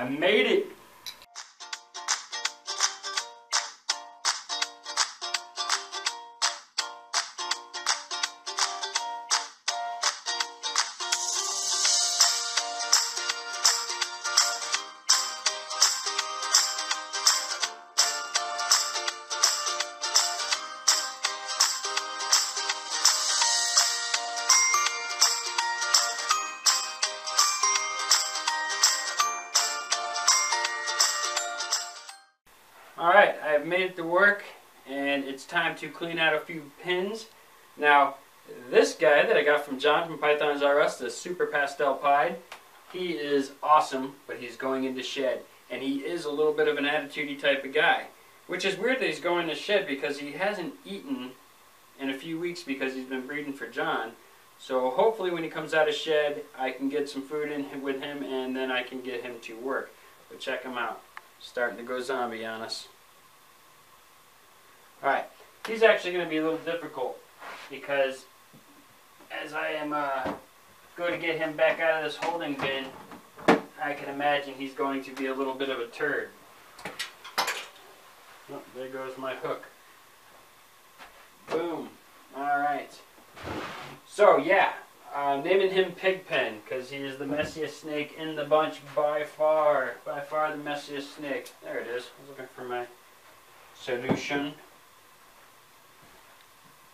I made it! Alright, I've made it to work, and it's time to clean out a few pins. Now, this guy that I got from John from Pythons R Us, the Super Pastel Pied, he is awesome, but he's going into shed. And he is a little bit of an attitude-y type of guy. Which is weird that he's going to shed because he hasn't eaten in a few weeks because he's been breeding for John. So hopefully when he comes out of shed, I can get some food in with him, and then I can get him to work. But check him out. Starting to go zombie on us. Alright, he's actually going to be a little difficult because as I am going to get him back out of this holding bin, I can imagine he's going to be a little bit of a turd. Oh, there goes my hook. Boom. Alright. So yeah, naming him Pigpen because he is the messiest snake in the bunch by far. By far the messiest snake. There it is. I was looking for my solution.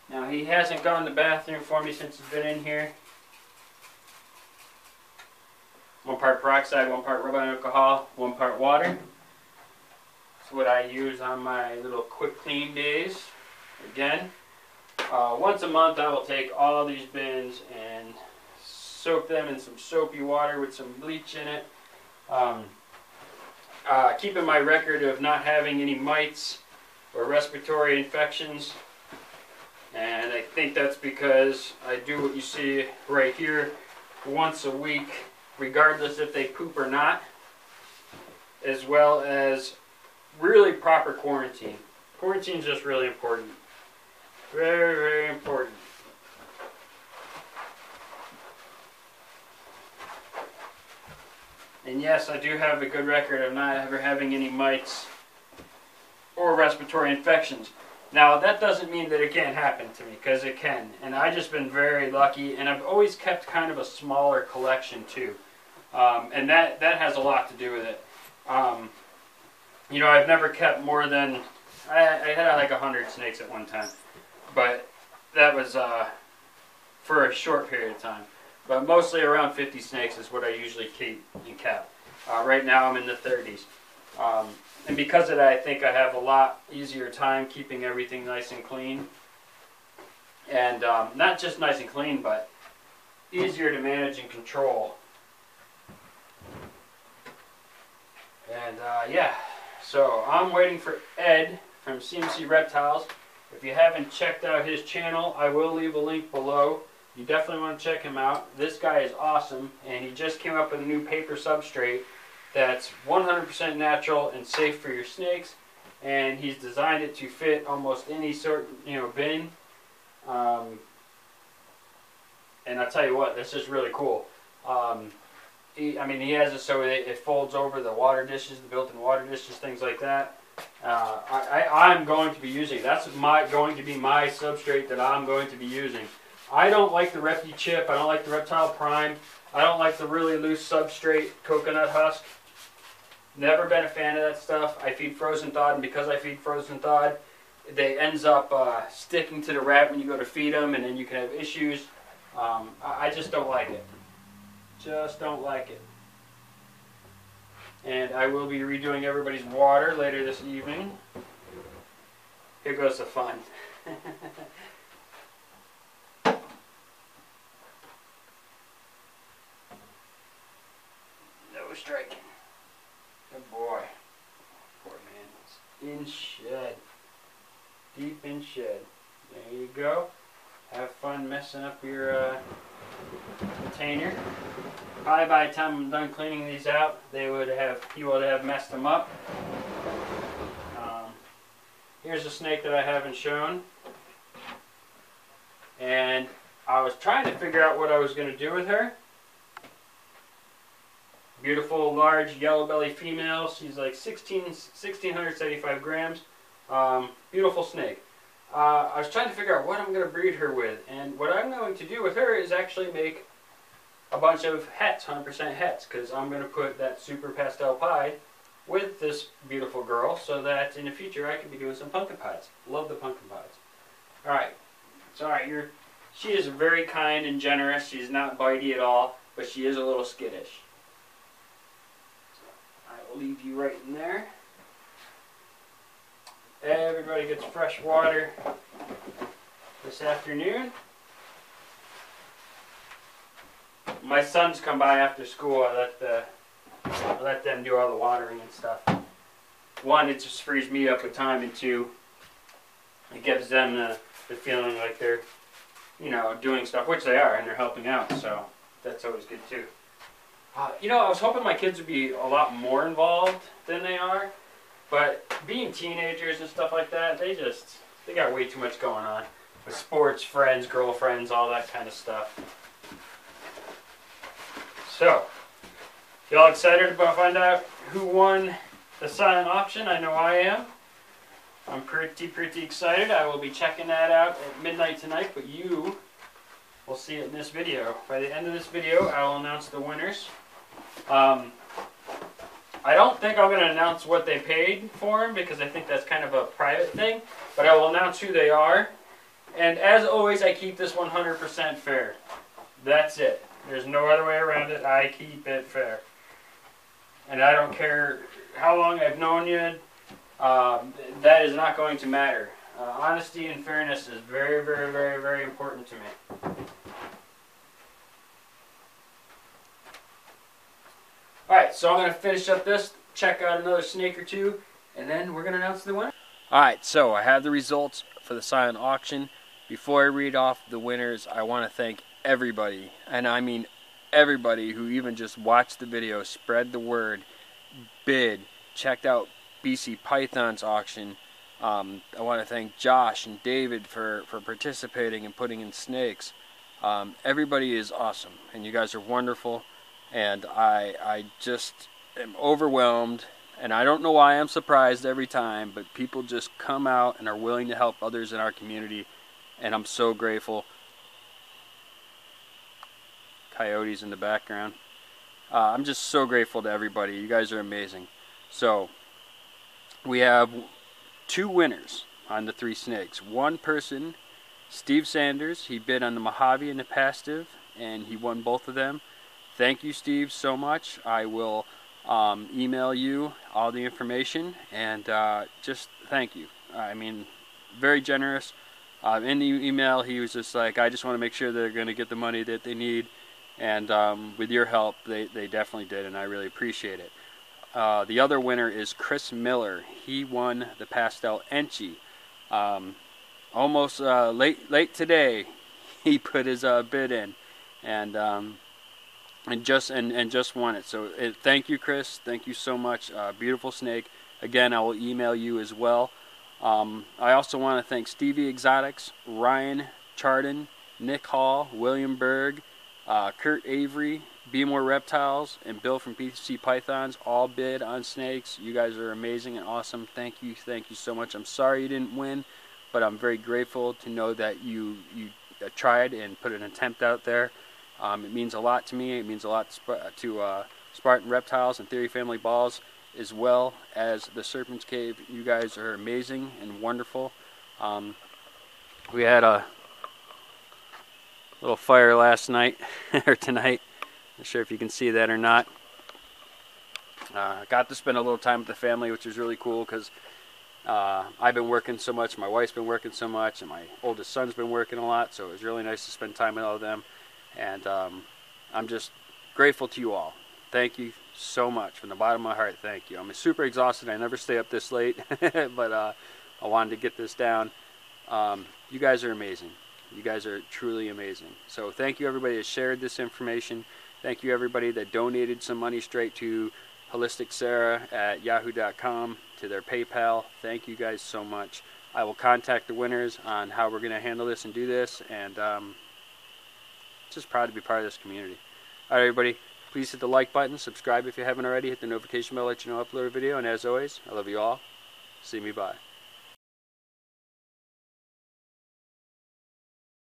Now he hasn't gone to the bathroom for me since he's been in here. 1 part peroxide, 1 part rubbing alcohol, 1 part water. That's what I use on my little quick clean days. Again, once a month I will take all these bins and soak them in some soapy water with some bleach in it. Keeping my record of not having any mites or respiratory infections. And I think that's because I do what you see right here once a week, regardless if they poop or not, as well as really proper quarantine. Quarantine is just really important. Very, very important. And yes, I do have a good record of not ever having any mites or respiratory infections. Now, that doesn't mean that it can't happen to me, because it can. And I've just been very lucky, and I've always kept kind of a smaller collection, too. And that has a lot to do with it. You know, I've never kept more than... I had like 100 snakes at one time. But that was for a short period of time. But mostly around 50 snakes is what I usually keep and kept. Right now I'm in the 30s. And because of that, I think I have a lot easier time keeping everything nice and clean. And not just nice and clean, but easier to manage and control. And yeah, so I'm waiting for Ed from CMC Reptiles. If you haven't checked out his channel, I will leave a link below. You definitely want to check him out. This guy is awesome, and he just came up with a new paper substrate that's 100% natural and safe for your snakes, and he's designed it to fit almost any sort, bin. And I'll tell you what, this is really cool. He has it so it folds over the water dishes, the built-in water dishes, things like that. I'm going to be using. That's going to be my substrate that I'm going to be using. I don't like the Repti Chip. I don't like the Reptile Prime. I don't like the really loose substrate coconut husk. Never been a fan of that stuff. I feed frozen thawed, and because I feed frozen thawed, they ends up sticking to the rat when you go to feed them, and then you can have issues. I just don't like it. Just don't like it. And I will be redoing everybody's water later this evening. Here goes the fun. No striking. Good boy. Poor man. It's in shed. Deep in shed. There you go. Have fun messing up your container. Probably by the time I'm done cleaning these out, he would have messed them up. Here's a snake that I haven't shown. And I was trying to figure out what I was going to do with her. Beautiful, large, yellow belly female. She's like 1,675 grams. Beautiful snake. I was trying to figure out what I'm going to breed her with, and what I'm going to do with her is actually make a bunch of hets, 100% hets, because I'm going to put that super pastel pie with this beautiful girl, so that in the future I could be doing some pumpkin pies. Love the pumpkin pies. Alright, sorry, she is very kind and generous. She's not bitey at all, but she is a little skittish. So I will leave you right in there. Everybody gets fresh water this afternoon. My sons come by after school. I let them do all the watering and stuff. One, it just frees me up with time, and two, it gives them the feeling like they're, you know, doing stuff, which they are, and they're helping out, so that's always good too. You know, I was hoping my kids would be a lot more involved than they are, but being teenagers and stuff like that, they got way too much going on with sports, friends, girlfriends, all that kind of stuff. So, y'all excited about find out who won the silent auction? I know I am. I'm pretty excited. I will be checking that out at midnight tonight, but you will see it in this video. By the end of this video, I will announce the winners. I don't think I'm going to announce what they paid for them, because I think that's kind of a private thing, but I will announce who they are. And as always, I keep this 100% fair. That's it. There's no other way around it. I keep it fair. And I don't care how long I've known you. That is not going to matter. Honesty and fairness is very, very, very, very important to me. Alright, so I'm going to finish up this, check out another snake or two, and then we're going to announce the winner. Alright, so I have the results for the silent auction. Before I read off the winners, I want to thank everybody, and I mean everybody, who even just watched the video, spread the word, bid, checked out BC Python's auction. I want to thank Josh and David for participating and putting in snakes. Everybody is awesome, and you guys are wonderful, and I just am overwhelmed, and I don't know why I'm surprised every time, but people just come out and are willing to help others in our community, and I'm so grateful. Coyotes in the background. I'm just so grateful to everybody. You guys are amazing. So we have two winners on the three snakes. One person, Steve Sanders, he bid on the Mojave and the Passive, and he won both of them. Thank you, Steve, so much. I will email you all the information, and just thank you. I mean, very generous. In the email, he was just like, I just want to make sure they're going to get the money that they need. And with your help, they definitely did, and I really appreciate it. The other winner is Chris Miller. He won the Pastel Enchi. Almost late today, he put his bid in, and just won it. So thank you, Chris. Thank you so much. Beautiful snake. Again, I will email you as well. I also want to thank Stevie Exotics, Ryan Chardon, Nick Hall, William Berg, Kurt Avery, Be More Reptiles, and Bill from BC Pythons all bid on snakes. You guys are amazing and awesome. Thank you so much. I'm sorry you didn't win, but I'm very grateful to know that you tried and put an attempt out there. It means a lot to me. It means a lot to Spartan Reptiles and Theory Family Balls, as well as the Serpents Cave. You guys are amazing and wonderful. We had a little fire last night, or tonight. Not sure if you can see that or not. Got to spend a little time with the family, which is really cool, because I've been working so much, my wife's been working so much, and my oldest son's been working a lot, so it was really nice to spend time with all of them. And I'm just grateful to you all. Thank you so much. From the bottom of my heart, thank you. I'm super exhausted. I never stay up this late, but I wanted to get this down. You guys are amazing. You guys are truly amazing. So thank you, everybody that shared this information. Thank you, everybody that donated some money straight to holisticsarah@yahoo.com, to their PayPal. Thank you guys so much. I will contact the winners on how we're going to handle this and do this, and just proud to be part of this community. All right, everybody. Please hit the like button, subscribe if you haven't already, hit the notification bell, let you know I upload a video, and as always, I love you all. See me bye.